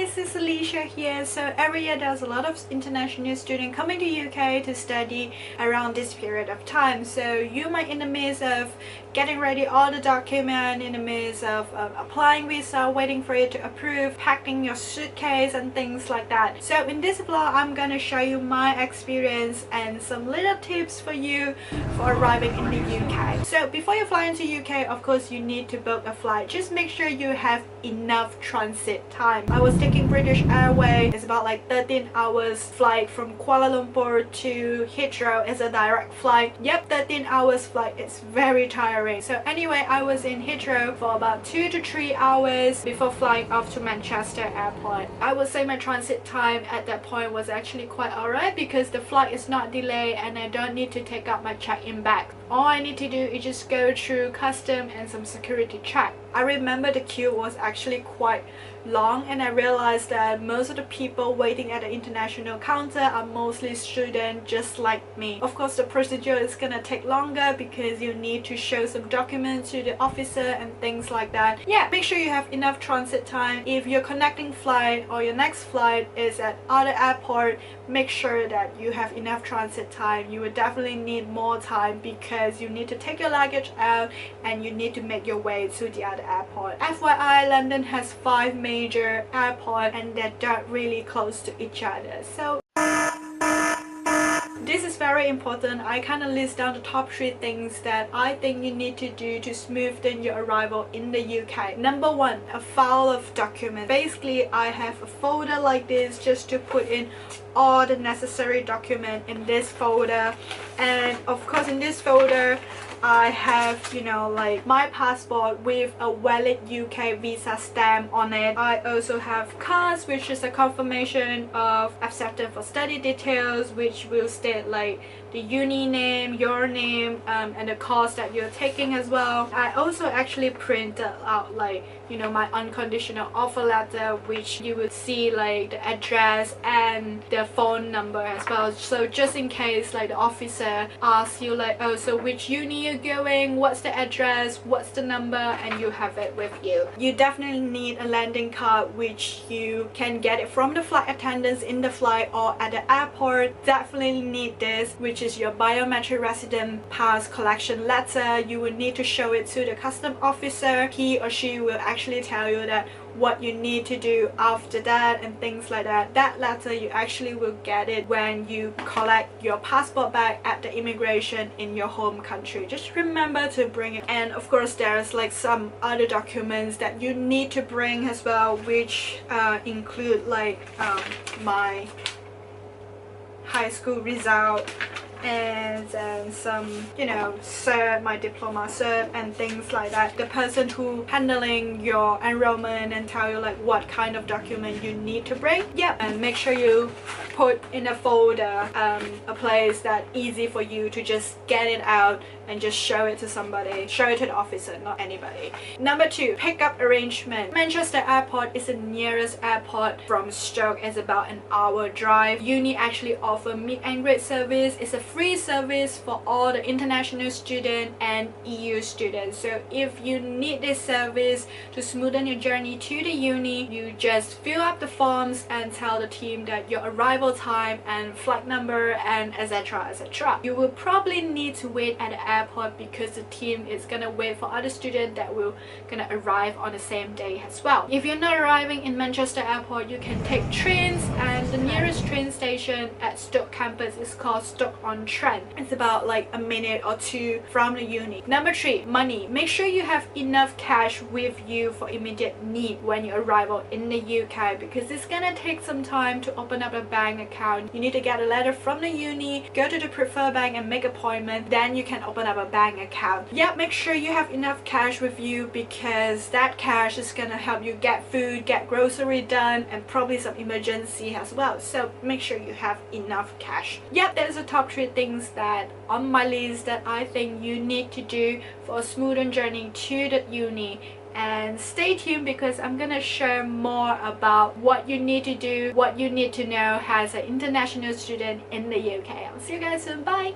guys, it's Alicia here. So every year there's a lot of international students coming to UK to study around this period of time. So you might in the midst of getting ready all the documents, in the midst of applying visa, waiting for it to approve, packing your suitcase and things like that. So in this vlog, I'm gonna show you my experience and some little tips for you for arriving in the UK. So before you fly into UK, of course you need to book a flight. Just make sure you have enough transit time. I was taking British Airways. It's about like 13 hours flight from Kuala Lumpur to Heathrow. It's a direct flight. Yep, 13 hours flight. It's very tiring. So anyway, I was in Heathrow for about 2 to 3 hours before flying off to Manchester Airport. I would say my transit time at that point was actually quite alright because the flight is not delayed and I don't need to take out my check-in bag. All I need to do is just go through custom and some security check. I remember the queue was actually quite long and I realized that most of the people waiting at the international counter are mostly students just like me. Of course the procedure is gonna take longer because you need to show some documents to the officer and things like that. Yeah, make sure you have enough transit time. If your connecting flight or your next flight is at other airport, make sure that you have enough transit time. You will definitely need more time because you need to take your luggage out and you need to make your way to the other airport. FYI, London has 5 major airports and they're not really close to each other. So this is very important. I kind of list down the top 3 things that I think you need to do to smoothen your arrival in the UK. Number 1, a file of documents. Basically, I have a folder like this just to put in all the necessary documents in this folder. And of course in this folder I have, you know, like my passport with a valid UK visa stamp on it. I also have cards, which is a confirmation of acceptance for study details, which will state like the uni name, your name, and the course that you're taking as well. I also actually printed out like, you know, my unconditional offer letter, which you would see like the address and the phone number as well. So just in case like the officer asks you like, oh, so which uni you're going, what's the address, what's the number, and you have it with you. You definitely need a landing card, which you can get it from the flight attendants in the flight or at the airport. Definitely need this, which is your biometric resident pass collection letter. You will need to show it to the custom officer. He or she will actually tell you that what you need to do after that and things like that. That letter you actually will get it when you collect your passport back at the immigration in your home country. Just remember to bring it. And of course there's like some other documents that you need to bring as well, which include like my high school result and some, you know, cert, my diploma cert and things like that. The person who handling your enrollment and tell you like what kind of document you need to bring. Yeah, and make sure you put in a folder a place that easy for you to just get it out and just show it to somebody, show it to the officer, not anybody. Number 2, pickup arrangement. Manchester Airport is the nearest airport from Stoke. It's about an hour drive. Uni actually offer meet and greet service. It's a free service for all the international students and EU students. So if you need this service to smoothen your journey to the uni, you just fill up the forms and tell the team that your arrival time and flight number and etc, etc. You will probably need to wait at the airport because the team is gonna wait for other students that will gonna arrive on the same day as well. If you're not arriving in Manchester Airport, you can take trains, and the nearest train station at Stoke campus is called Stoke-on-Trent. It's about like a minute or 2 from the uni. Number 3, money. Make sure you have enough cash with you for immediate need when you arrive in the UK because it's gonna take some time to open up a bank account. You need to get a letter from the uni, go to the preferred bank and make appointment, then you can open up a bank account. Yeah, make sure you have enough cash with you because that cash is gonna help you get food, get grocery done, and probably some emergency as well. So make sure you have enough cash. Yep, there's the top 3 things that on my list that I think you need to do for a smoother journey to the uni. And stay tuned because I'm gonna share more about what you need to do, what you need to know as an international student in the UK. I'll see you guys soon. Bye!